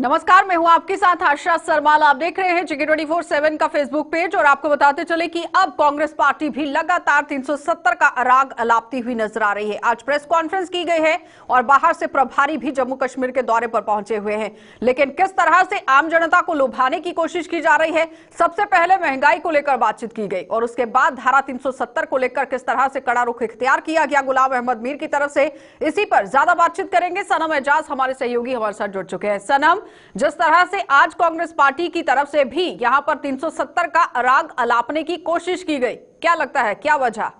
नमस्कार, मैं हूं आपके साथ आशा सरमाल। आप देख रहे हैं जिके 24/7 का फेसबुक पेज और आपको बताते चले कि अब कांग्रेस पार्टी भी लगातार 370 का राग अलापती हुई नजर आ रही है। आज प्रेस कॉन्फ्रेंस की गई है और बाहर से प्रभारी भी जम्मू कश्मीर के दौरे पर पहुंचे हुए हैं। लेकिन किस तरह से आम जनता को लुभाने की कोशिश की जा रही है? सबसे पहले महंगाई को लेकर बातचीत की गई और उसके बाद धारा 370 को लेकर किस तरह से कड़ा रुख इख्तियार किया गया गुलाम अहमद मीर की तरफ से, इसी पर ज्यादा बातचीत करेंगे। सनम एजाज हमारे सहयोगी हमारे साथ जुड़ चुके हैं। सनम, जिस तरह से आज कांग्रेस पार्टी की तरफ से भी यहां पर 370 का राग अलापने की कोशिश की गई, क्या लगता है, क्या वजह?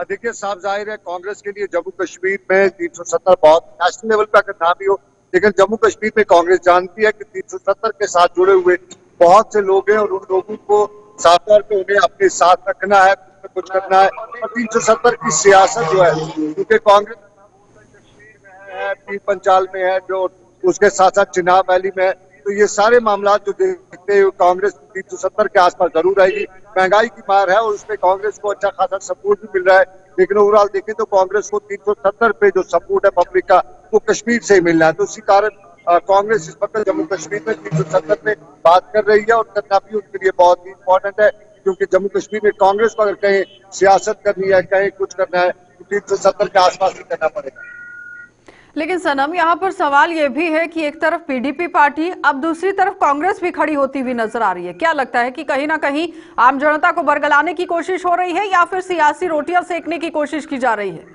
देखिए, साफ जाहिर है कांग्रेस के लिए जम्मू कश्मीर में 370 बहुत नेशनल लेवल पे अगर ना भी हो, लेकिन जम्मू कश्मीर में कांग्रेस जानती है कि 370 के साथ जुड़े हुए बहुत से लोग हैं और उन लोगों को साफ तौर पे उन्हें अपने साथ रखना है, कुछ करना है। और 370 की सियासत जो है, क्योंकि कांग्रेस कश्मीर में है, पीर पंचाल में है, जो उसके साथ साथ चिनाब वैली में है, तो ये सारे मामला जो देखते हुए कांग्रेस 370 के आसपास जरूर आएगी। महंगाई की मार है और उसमें कांग्रेस को अच्छा खासा सपोर्ट भी मिल रहा है, लेकिन ओवरऑल देखें तो कांग्रेस को 370 पे जो सपोर्ट है पब्लिक का वो कश्मीर से ही मिल रहा है। तो इसी कारण कांग्रेस इस वक्त जम्मू कश्मीर में 370 में बात कर रही है और करना भी उनके लिए बहुत ही इंपॉर्टेंट है, क्योंकि जम्मू कश्मीर में कांग्रेस को अगर कहीं सियासत करनी है, कहीं कुछ करना है, तो 370 के आसपास ही करना पड़ेगा। लेकिन सनम, यहां पर सवाल यह भी है कि एक तरफ पीडीपी पार्टी, अब दूसरी तरफ कांग्रेस भी खड़ी होती हुई नजर आ रही है। क्या लगता है कि कहीं ना कहीं आम जनता को बरगलाने की कोशिश हो रही है या फिर सियासी रोटियां सेकने की कोशिश की जा रही है?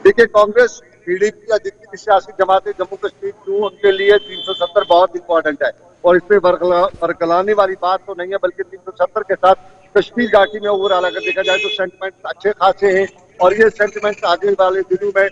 देखिए, कांग्रेस, पीडीपी या जितनी भी सियासी जमातें जम्मू कश्मीर की हूँ, उनके लिए 370 बहुत इंपॉर्टेंट है और इसमें बरगलाने वाली बात तो नहीं है, बल्कि 370 के साथ कश्मीर घाटी में ओवरऑल अगर देखा जाए तो सेंटिमेंट अच्छे खासे हैं और ये सेंटिमेंट आगे वाले दिनों में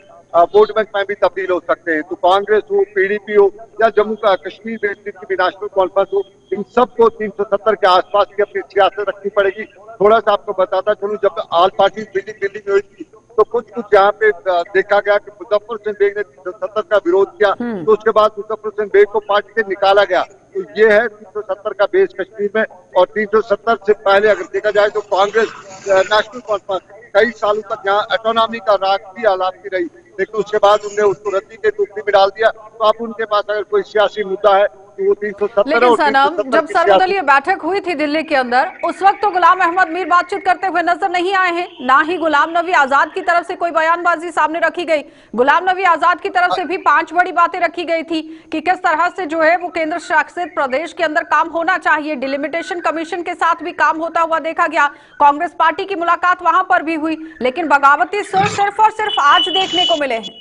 वोट बैंक में भी तब्दील हो सकते हैं। तो कांग्रेस हो, पीडीपी हो या जम्मू का कश्मीर बेसिक की नेशनल कॉन्फ्रेंस हो, इन सबको 370 के आसपास की अपनी सियासत रखनी पड़ेगी। थोड़ा सा आपको बताता चलूं, जब ऑल पार्टी मीटिंग दिल्ली में हुई थी तो कुछ यहाँ पे देखा गया कि मुजफ्फर हुसैन बेग ने 370 का विरोध किया, तो उसके बाद मुजफ्फर हुसैन बेग को पार्टी से निकाला गया। तो ये है 370 का बेस कश्मीर में। और 370 से पहले अगर देखा जाए तो कांग्रेस नेशनल कॉन्फ्रेंस कई सालों तक यहाँ ऑटोनॉमी का राग भी आलापती रही, लेकिन उसके बाद उन्होंने उसको रद्दी के टोकरी में डाल दिया। तो अब उनके पास अगर कोई सियासी मुद्दा है तो वो 370। लेकिन सनम, जब सर्वदलीय बैठक हुई थी दिल्ली के अंदर, उस वक्त तो गुलाम अहमद मीर बातचीत करते हुए नजर नहीं आए हैं, ना ही गुलाम नबी आजाद की तरफ से कोई बयानबाजी सामने रखी गई। गुलाम नबी आजाद की तरफ से भी 5 बड़ी बातें रखी गई थी कि किस तरह से जो है वो केंद्र शासित प्रदेश के अंदर काम होना चाहिए। डिलिमिटेशन कमीशन के साथ भी काम होता हुआ देखा गया। कांग्रेस पार्टी की मुलाकात वहां पर भी हुई, लेकिन बगावती सुर सिर्फ और सिर्फ आज देखने को मिले हैं।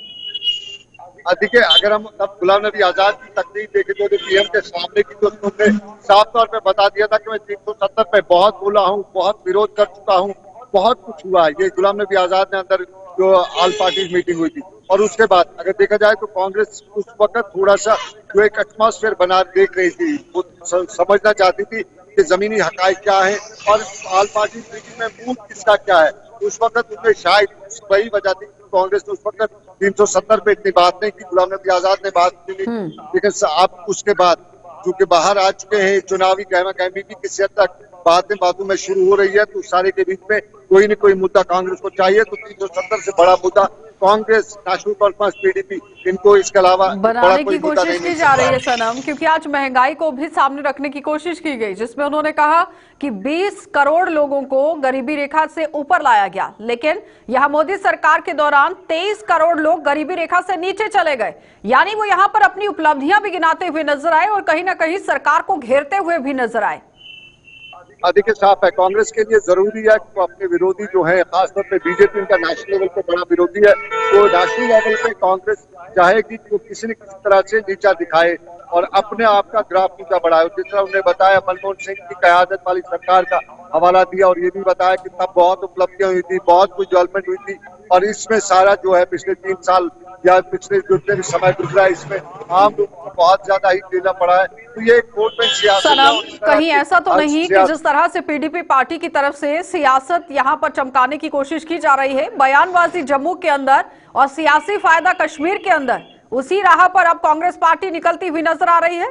देखिए, अगर हम तब गुलाम नबी आजाद की तकरीर देखें तो पीएम के सामने की, तो उन्होंने साफ तौर पे बता दिया था कि मैं 370 पे बहुत बोला हूँ, बहुत विरोध कर चुका हूँ, बहुत कुछ हुआ है। ये गुलाम नबी आजाद ने अंदर जो ऑल पार्टी मीटिंग हुई थी। और उसके बाद अगर देखा जाए तो कांग्रेस उस वक्त थोड़ा सा जो एक एटमॉस्फेयर बना देख रही थी, वो समझना चाहती थी कि जमीनी हकायक क्या है और ऑल पार्टी मीटिंग में मूड किसका क्या है। उस वक्त उन्हें शायद वही वजह थी कांग्रेस ने उस वक्त 370 पे इतनी बात नहीं की, गुलाम नबी आजाद ने बात की नहीं। लेकिन अब उसके बाद चूंकि बाहर आ चुके हैं, चुनावी गहमा गहमी भी किसी हद तक बातों में शुरू हो रही है, तो सारे के बीच में कोई न कोई मुद्दा कांग्रेस को चाहिए। तो 370 से बड़ा मुद्दा कांग्रेस, नेशनल कॉन्फ्रेंस, पीडीपी, इनको इसके अलावा बनाने की कोशिश की जा रही है सनम, क्योंकि आज महंगाई को भी सामने रखने की कोशिश की गई, जिसमें उन्होंने कहा कि 20 करोड़ लोगों को गरीबी रेखा से ऊपर लाया गया, लेकिन यहां मोदी सरकार के दौरान 23 करोड़ लोग गरीबी रेखा से नीचे चले गए। यानी वो यहां पर अपनी उपलब्धियां भी गिनाते हुए नजर आए और कहीं ना कहीं सरकार को घेरते हुए भी नजर आए। देखिए, साफ है कांग्रेस के लिए जरूरी है कि वो अपने विरोधी जो है, खासतौर पे बीजेपी उनका नेशनल लेवल पे बड़ा विरोधी है, तो नेशनल लेवल पे कांग्रेस चाहेगी कि वो किसी न किसी तरह से नीचा दिखाए और अपने आप का ग्राफ ऊंचा बढ़ाए। जिस तरह उन्होंने बताया मनमोहन सिंह की क़यादत वाली सरकार का हवाला दिया और ये भी बताया कि तब बहुत उपलब्धियां हुई थी, बहुत कुछ डेवलपमेंट हुई थी और इसमें सारा जो है पिछले 3 साल या पिछले जितने भी समय गुजरा है, इसमें आम लोगों को बहुत ज्यादा ही देना पड़ा है। तो ये एक वोट बैंक सियासत, कहीं ऐसा तो नहीं कि जिस तरह से पीडीपी पार्टी की तरफ से सियासत यहां पर चमकाने की कोशिश की जा रही है, बयानबाजी जम्मू के अंदर और सियासी फायदा कश्मीर के अंदर, उसी राह पर अब कांग्रेस पार्टी निकलती हुई नजर आ रही है?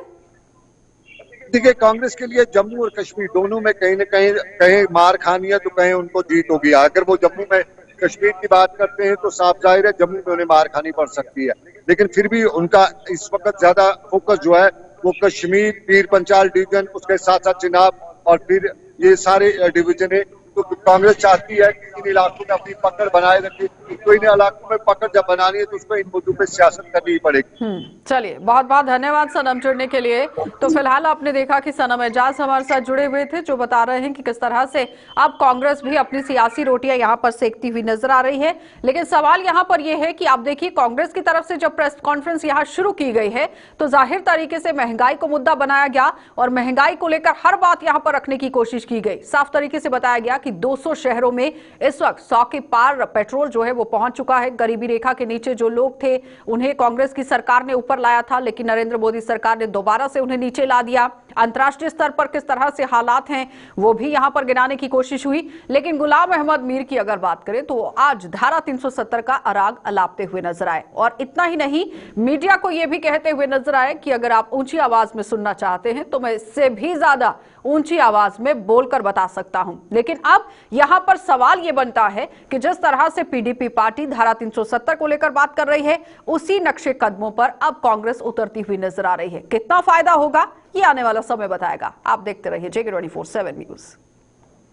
देखिए, कांग्रेस के लिए जम्मू और कश्मीर दोनों में कहीं न कहीं मार खानी है तो कहीं उनको जीत होगी। अगर वो जम्मू में कश्मीर की बात करते हैं तो साफ जाहिर है जम्मू में उन्हें मार खानी पड़ सकती है, लेकिन फिर भी उनका इस वक्त ज्यादा फोकस जो है वो कश्मीर, पीर पंचाल डिवीजन, उसके साथ साथ चिनाब और फिर ये सारे डिवीजन है। तो कांग्रेस चाहती है कि इन इलाकों में अपनी पकड़ बनाए रखे, तो इन इलाकों में पकड़ जब बनानी है तो उसको इन मुद्दों पे सियासत करनी ही पड़ेगी। चलिए, बहुत बहुत धन्यवाद सनम जुड़ने के लिए। तो फिलहाल आपने देखा कि सनम एजाज हमारे साथ जुड़े हुए थे, जो बता रहे हैं कि किस तरह से अब कांग्रेस भी अपनी सियासी रोटियां यहां पर सेकती हुई नजर आ रही है। लेकिन सवाल यहां पर यह है कि आप देखिए, कांग्रेस की तरफ से जब प्रेस कॉन्फ्रेंस यहां शुरू की गई है तो जाहिर तरीके से महंगाई को मुद्दा बनाया गया और महंगाई को लेकर हर बात यहां पर रखने की कोशिश की गई। साफ तरीके से बताया गया कि 200 शहरों में इस वक्त 100 के पार पेट्रोल जो है वो पहुंच चुका है। गरीबी रेखा के नीचे जो लोग थे उन्हें कांग्रेस की सरकार ने ऊपर लाया था, लेकिन नरेंद्र मोदी सरकार ने दोबारा से उन्हें नीचे ला दिया। अंतर्राष्ट्रीय स्तर पर किस तरह से हालात हैं वो भी यहां पर गिनाने की कोशिश हुई। लेकिन गुलाम अहमद मीर की अगर बात करें तो आज धारा 370 का अराग अलापते हुए नजर आए। और इतना ही नहीं, मीडिया को यह भी कहते हुए नजर आए कि अगर आप ऊंची आवाज में सुनना चाहते हैं तो मैं इससे भी ज्यादा ऊंची आवाज में बोलकर बता सकता हूं। लेकिन अब यहां पर सवाल यह बनता है कि जिस तरह से पीडीपी पार्टी धारा 370 को लेकर बात कर रही है, उसी नक्शे कदमों पर अब कांग्रेस उतरती हुई नजर आ रही है। कितना फायदा होगा ये आने वाला समय बताएगा। आप देखते रहिए JK24/7 न्यूज।